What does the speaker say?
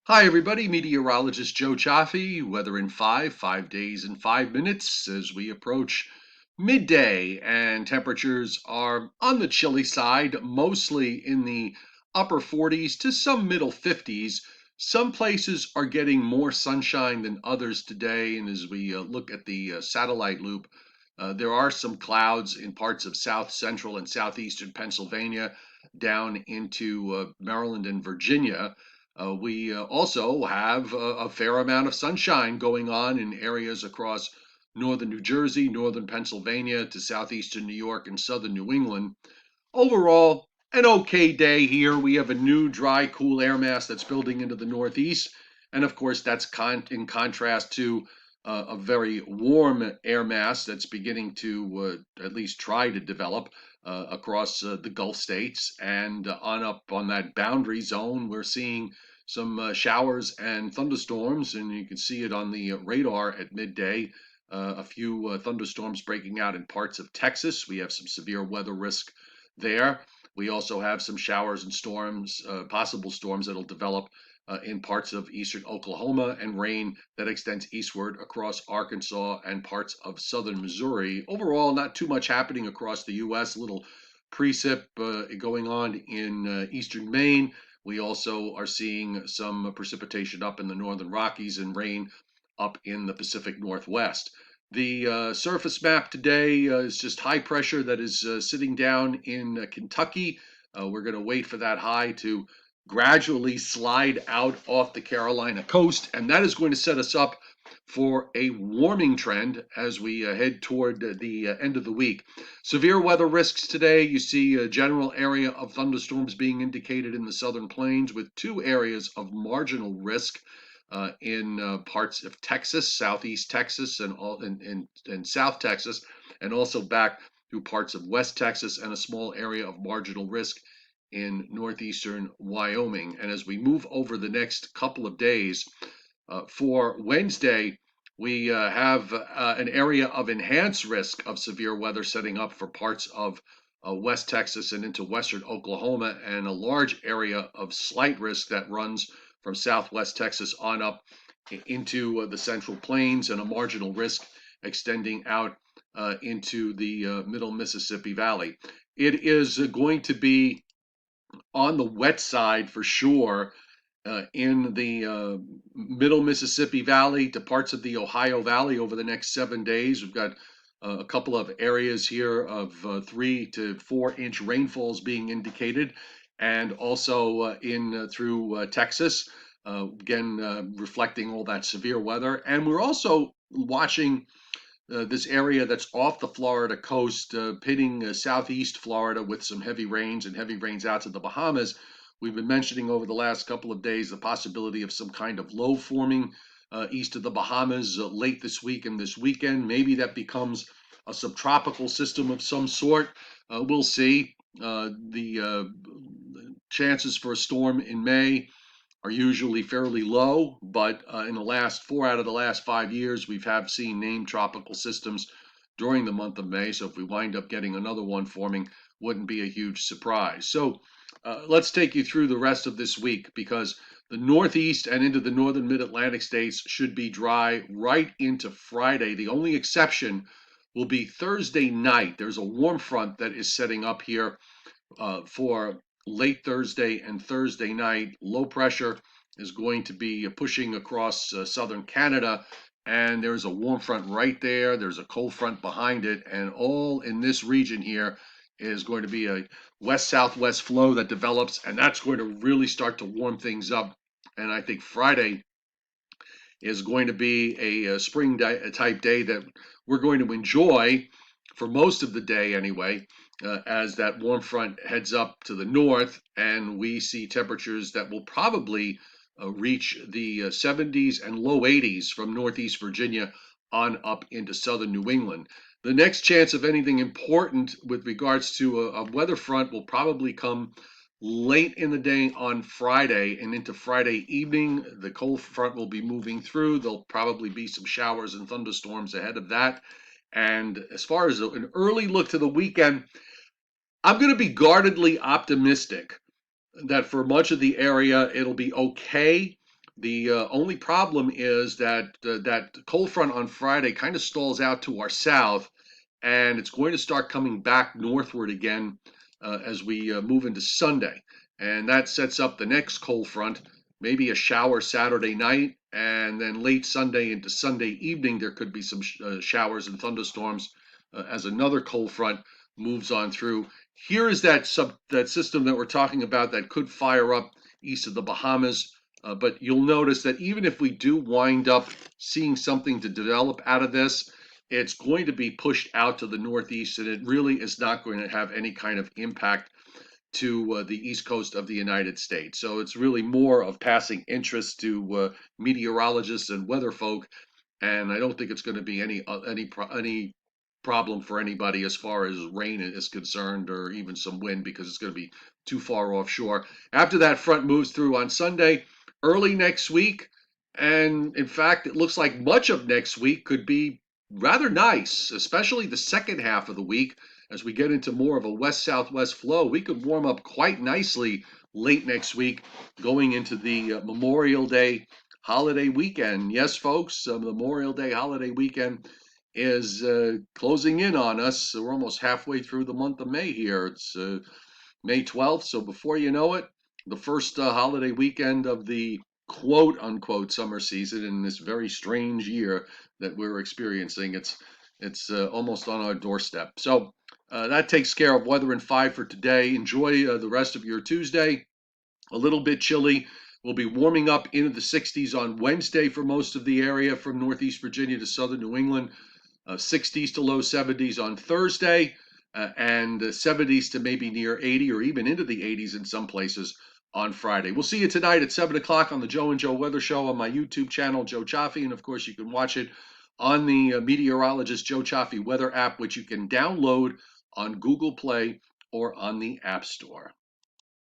Hi, everybody. Meteorologist Joe Cioffi. Weather in 5 days in 5 minutes as we approach midday, and temperatures are on the chilly side, mostly in the upper 40s to some middle 50s. Some places are getting more sunshine than others today, and as we look at the satellite loop, there are some clouds in parts of south central and southeastern Pennsylvania down into Maryland and Virginia. We also have a fair amount of sunshine going on in areas across northern New Jersey, northern Pennsylvania to southeastern New York and southern New England. Overall, an okay day here. We have a new dry, cool air mass that's building into the northeast. And of course, that's in contrast to a very warm air mass that's beginning to at least try to develop across the Gulf states. And on up on that boundary zone, we're seeing some showers and thunderstorms, and you can see it on the radar at midday. A few thunderstorms breaking out in parts of Texas. We have some severe weather risk there. We also have some showers and storms, possible storms that'll develop in parts of eastern Oklahoma, and rain that extends eastward across Arkansas and parts of southern Missouri. Overall, not too much happening across the U.S. A little precip going on in eastern Maine. We also are seeing some precipitation up in the northern Rockies and rain up in the Pacific Northwest. The surface map today is just high pressure that is sitting down in Kentucky. We're going to wait for that high to gradually slide out off the Carolina coast, and that is going to set us up for a warming trend as we head toward the end of the week. Severe weather risks today. You see a general area of thunderstorms being indicated in the southern plains, with two areas of marginal risk in parts of Texas, southeast Texas, and all in South Texas, and also back through parts of West Texas, and a small area of marginal risk in northeastern Wyoming. And as we move over the next couple of days, for Wednesday, we have an area of enhanced risk of severe weather setting up for parts of West Texas and into western Oklahoma, and a large area of slight risk that runs from southwest Texas on up into the central plains, and a marginal risk extending out into the middle Mississippi Valley. It is going to be on the wet side for sure in the middle Mississippi Valley to parts of the Ohio Valley over the next 7 days. We've got a couple of areas here of 3 to 4 inch rainfalls being indicated, and also in through Texas, again reflecting all that severe weather. And we're also watching this area that's off the Florida coast, pitting southeast Florida with some heavy rains and heavy rains out to the Bahamas. We've been mentioning over the last couple of days the possibility of some kind of low forming east of the Bahamas late this week and this weekend. Maybe that becomes a subtropical system of some sort. We'll see. The chances for a storm in May are usually fairly low, but in the last 4 out of the last 5 years, we've have seen named tropical systems during the month of May. So if we wind up getting another one forming, wouldn't be a huge surprise. So let's take you through the rest of this week, because the Northeast and into the northern mid-Atlantic states should be dry right into Friday. The only exception will be Thursday night. There's a warm front that is setting up here for late Thursday and Thursday night. Low pressure is going to be pushing across southern Canada, and there's a warm front right there. There's a cold front behind it, and all in this region here is going to be a west-southwest flow that develops, and that's going to really start to warm things up. And I think Friday is going to be a spring type day that we're going to enjoy for most of the day anyway, as that warm front heads up to the north, and we see temperatures that will probably reach the 70s and low 80s from northeast Virginia on up into southern New England. The next chance of anything important with regards to a weather front will probably come late in the day on Friday and into Friday evening. The cold front will be moving through. There'll probably be some showers and thunderstorms ahead of that. And as far as an early look to the weekend, I'm going to be guardedly optimistic that for much of the area it'll be okay, The only problem is that that cold front on Friday kind of stalls out to our south, and it's going to start coming back northward again as we move into Sunday. And that sets up the next cold front, maybe a shower Saturday night, and then late Sunday into Sunday evening, there could be some showers and thunderstorms as another cold front moves on through. Here is that system that we're talking about that could fire up east of the Bahamas. But you'll notice that even if we do wind up seeing something to develop out of this, it's going to be pushed out to the northeast, and it really is not going to have any kind of impact to the east coast of the United States. So it's really more of passing interest to meteorologists and weather folk, and I don't think it's going to be any problem for anybody as far as rain is concerned, or even some wind, because it's going to be too far offshore. After that front moves through on Sunday, early next week, and in fact, it looks like much of next week could be rather nice, especially the second half of the week. As we get into more of a west southwest flow, we could warm up quite nicely late next week, going into the Memorial Day holiday weekend. Yes, folks, Memorial Day holiday weekend is closing in on us. So we're almost halfway through the month of May here. It's May 12th. So before you know it, the first holiday weekend of the quote unquote summer season in this very strange year that we're experiencing. It's almost on our doorstep. So that takes care of weather in 5 for today. Enjoy the rest of your Tuesday. A little bit chilly. We'll be warming up into the 60s on Wednesday for most of the area from Northeast Virginia to southern New England. 60s to low 70s on Thursday, and 70s to maybe near 80 or even into the 80s in some places on Friday. We'll see you tonight at 7 o'clock on the Joe and Joe Weather Show on my YouTube channel, Joe Cioffi. And of course, you can watch it on the meteorologist Joe Cioffi weather app, which you can download on Google Play or on the App Store.